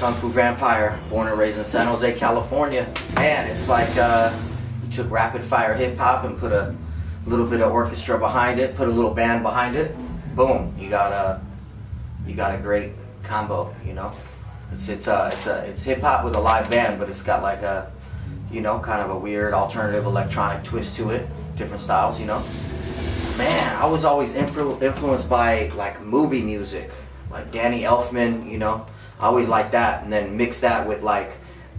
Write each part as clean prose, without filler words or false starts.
Kung Fu Vampire, born and raised in San Jose, California. Man, it's like you took rapid fire hip hop and put a little bit of orchestra behind it, put a little band behind it. Boom, you got a great combo. You know, it's hip hop with a live band, but it's got like a, you know, kind of a weird alternative electronic twist to it, different styles. You know, man, I was always influenced by like movie music, like Danny Elfman. You know, I always liked that, and then mix that with like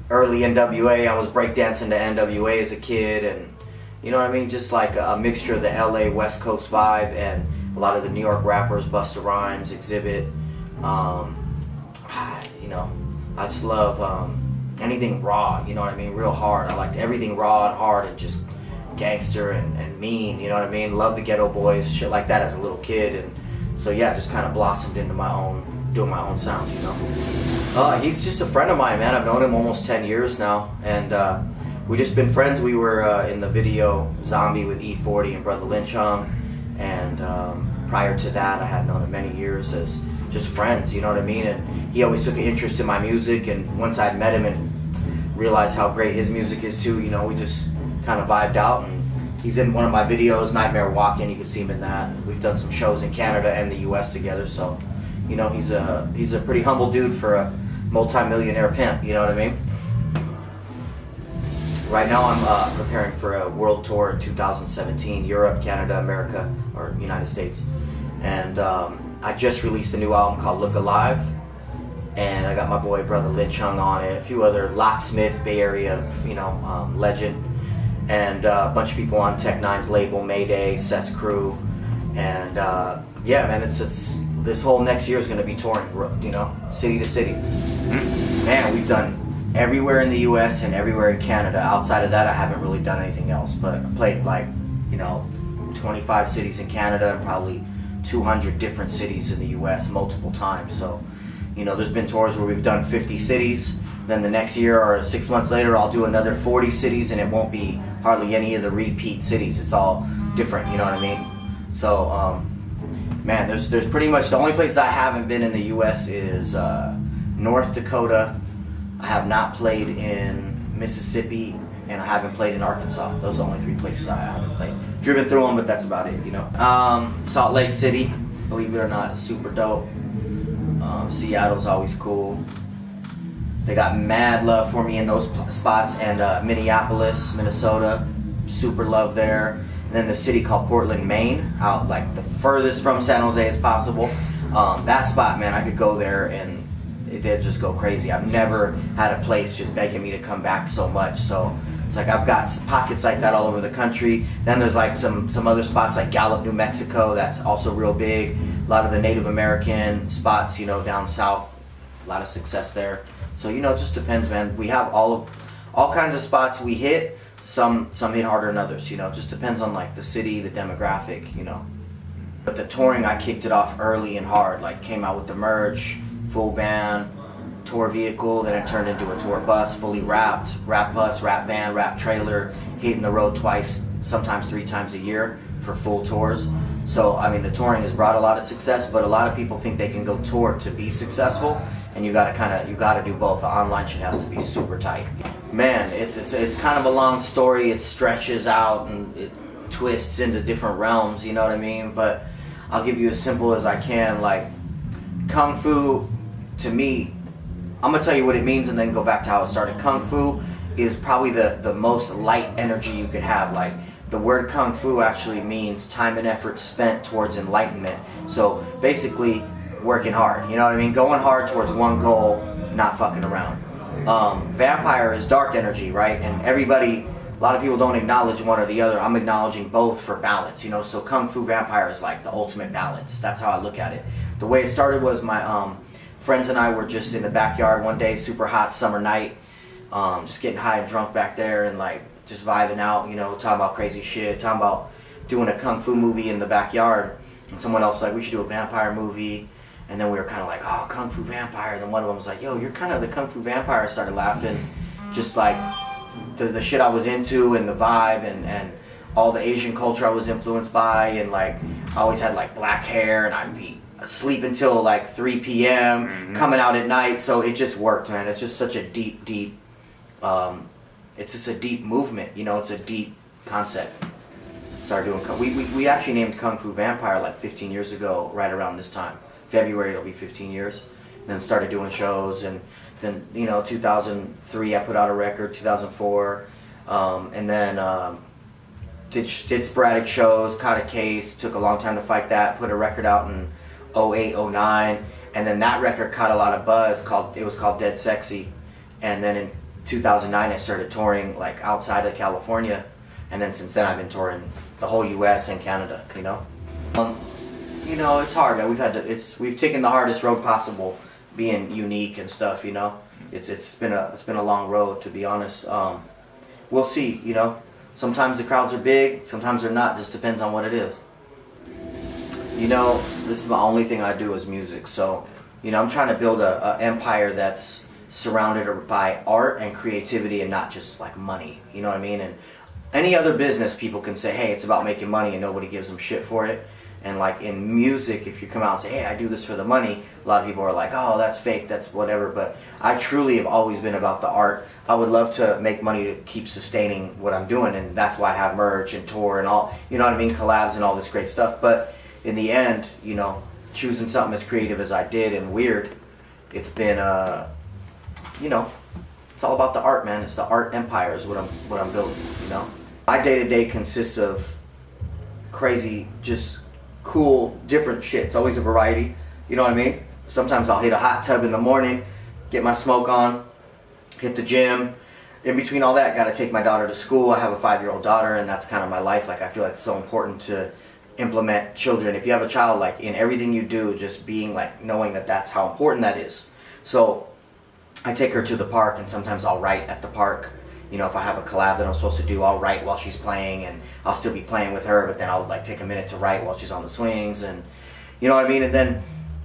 early NWA. I was breakdancing to NWA as a kid, and you know what I mean, just like a mixture of the LA West Coast vibe and a lot of the New York rappers, Busta Rhymes, Exhibit. You know, I just love anything raw, you know what I mean, real hard. I liked everything raw and hard and just gangster and mean, you know what I mean. Love the Ghetto Boys, shit like that as a little kid, and so yeah, just kind of blossomed into my own, doing my own sound, you know. He's just a friend of mine, man. I've known him almost 10 years now, and we just been friends. We were in the video Zombie with E40 and Brother Lynch Hung, and prior to that I had known him many years as just friends, you know what I mean. And he always took an interest in my music, and once I'd met him and realized how great his music is too, you know, we just kind of vibed out. And he's in one of my videos, Nightmare Walking. You can see him in that. We've done some shows in Canada and the US together, so you know, he's a pretty humble dude for a multi-millionaire pimp, you know what I mean. Right now I'm preparing for a world tour in 2017, Europe, Canada, America, or United States. And I just released a new album called Look Alive. And I got my boy Brother Lynch Hung on it, a few other Locksmith, Bay Area, you know, legend. And a bunch of people on Tech Nine's label, Mayday, Cess Crew. And yeah, man, it's this whole next year is going to be touring, you know, city to city. Man, we've done everywhere in the US and everywhere in Canada. Outside of that, I haven't really done anything else, but I played like, you know, 25 cities in Canada and probably 200 different cities in the US multiple times. So, you know, there's been tours where we've done 50 cities, then the next year or 6 months later I'll do another 40 cities, and it won't be hardly any of the repeat cities. It's all different, you know what I mean? So, man, there's pretty much the only places I haven't been in the US is North Dakota. I have not played in Mississippi, and I haven't played in Arkansas. Those are the only 3 places I haven't played. Driven through them, but that's about it, you know. Salt Lake City, believe it or not, is super dope. Seattle's always cool. They got mad love for me in those spots, and Minneapolis, Minnesota, super love there. And then the city called Portland, Maine, out like the furthest from San Jose as possible. That spot, man, I could go there and it did just go crazy. I've never had a place just begging me to come back so much. So it's like I've got pockets like that all over the country. Then there's like some other spots like Gallup, New Mexico, that's also real big. A lot of the Native American spots, you know, down south, a lot of success there. So, you know, it just depends, man. We have all kinds of spots we hit. Some hit harder than others, you know. It just depends on like the city, the demographic, you know. But the touring, I kicked it off early and hard. Like came out with the merch, full band, tour vehicle, then it turned into a tour bus, fully wrapped, wrap bus, wrap van, wrap trailer, hitting the road twice, sometimes 3 times a year for full tours. So, I mean, the touring has brought a lot of success, but a lot of people think they can go tour to be successful, and you gotta do both. The online shit has to be super tight. Man, it's kind of a long story. It stretches out and it twists into different realms, you know what I mean? But I'll give you as simple as I can. Like, Kung Fu, to me, I'm gonna tell you what it means and then go back to how it started. Kung Fu is probably the most light energy you could have. Like, the word Kung Fu actually means time and effort spent towards enlightenment. So basically, working hard, you know what I mean? Going hard towards one goal, not fucking around. Vampire is dark energy, right? And a lot of people don't acknowledge one or the other. I'm acknowledging both for balance, you know? So Kung Fu Vampire is like the ultimate balance. That's how I look at it. The way it started was my friends and I were just in the backyard one day, super hot summer night, just getting high and drunk back there and like just vibing out, you know, talking about crazy shit, talking about doing a Kung Fu movie in the backyard. And someone else was like, we should do a vampire movie. And then we were kind of like, oh, Kung Fu Vampire. And then one of them was like, yo, you're kind of the Kung Fu Vampire. I started laughing. Just like the shit I was into and the vibe and all the Asian culture I was influenced by. And like, I always had like black hair and I'd be sleep until like 3 p.m., coming out at night. So it just worked, man. It's just such a deep, it's just a deep movement, you know, it's a deep concept. Started doing, we actually named Kung Fu Vampire like 15 years ago, right around this time. February it'll be 15 years. And then started doing shows, and then, you know, 2003 I put out a record, 2004, and then did sporadic shows, caught a case, took a long time to fight that, put a record out in 08, 09, and then that record caught a lot of buzz, it was called Dead Sexy, and then in 2009 I started touring like outside of California, and then since then I've been touring the whole US and Canada, you know. You know, it's hard, man. We've taken the hardest road possible, being unique and stuff, you know. It's been a long road, to be honest. We'll see, you know. Sometimes the crowds are big, sometimes they're not, just depends on what it is. You know, this is the only thing I do is music, so, you know, I'm trying to build a empire that's surrounded by art and creativity and not just like money, you know what I mean? And any other business, people can say, hey, it's about making money, and nobody gives them shit for it. And like in music, if you come out and say, hey, I do this for the money, a lot of people are like, oh, that's fake, that's whatever. But I truly have always been about the art. I would love to make money to keep sustaining what I'm doing, and that's why I have merch and tour and all, you know what I mean, collabs and all this great stuff. But in the end, you know, choosing something as creative as I did and weird, it's been, you know, it's all about the art, man. It's the art empire is what I'm building, you know. My day-to-day consists of crazy, just cool, different shit. It's always a variety, you know what I mean? Sometimes I'll hit a hot tub in the morning, get my smoke on, hit the gym. In between all that, gotta take my daughter to school. I have a 5-year-old daughter, and that's kind of my life. Like, I feel like it's so important to implement children. If you have a child, like in everything you do, just being like, knowing that that's how important that is. So I take her to the park, and sometimes I'll write at the park. You know, if I have a collab that I'm supposed to do, I'll write while she's playing, and I'll still be playing with her, but then I'll like take a minute to write while she's on the swings, and you know what I mean? And then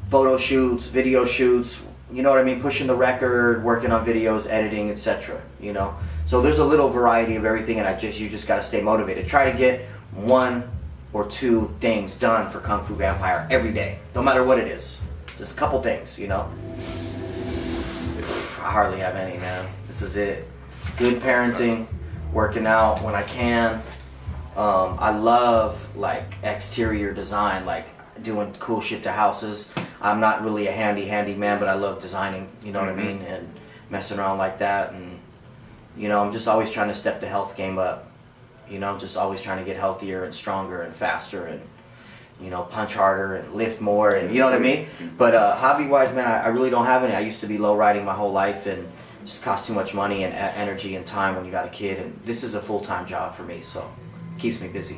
photo shoots, video shoots, you know what I mean? Pushing the record, working on videos, editing, etc. You know? So there's a little variety of everything, and you just gotta stay motivated. Try to get 1 or 2 things done for Kung Fu Vampire every day, no matter what it is. Just a couple things, you know? I hardly have any, man. This is it. Good parenting, working out when I can. I love like exterior design, like doing cool shit to houses. I'm not really a handy man, but I love designing, you know what I mean, and messing around like that. And you know, I'm just always trying to step the health game up. You know, just always trying to get healthier and stronger and faster, and you know, punch harder and lift more, and you know what I mean. But hobby-wise, man, I really don't have any. I used to be low riding my whole life, and just costs too much money and energy and time when you got a kid, and this is a full-time job for me, so it keeps me busy.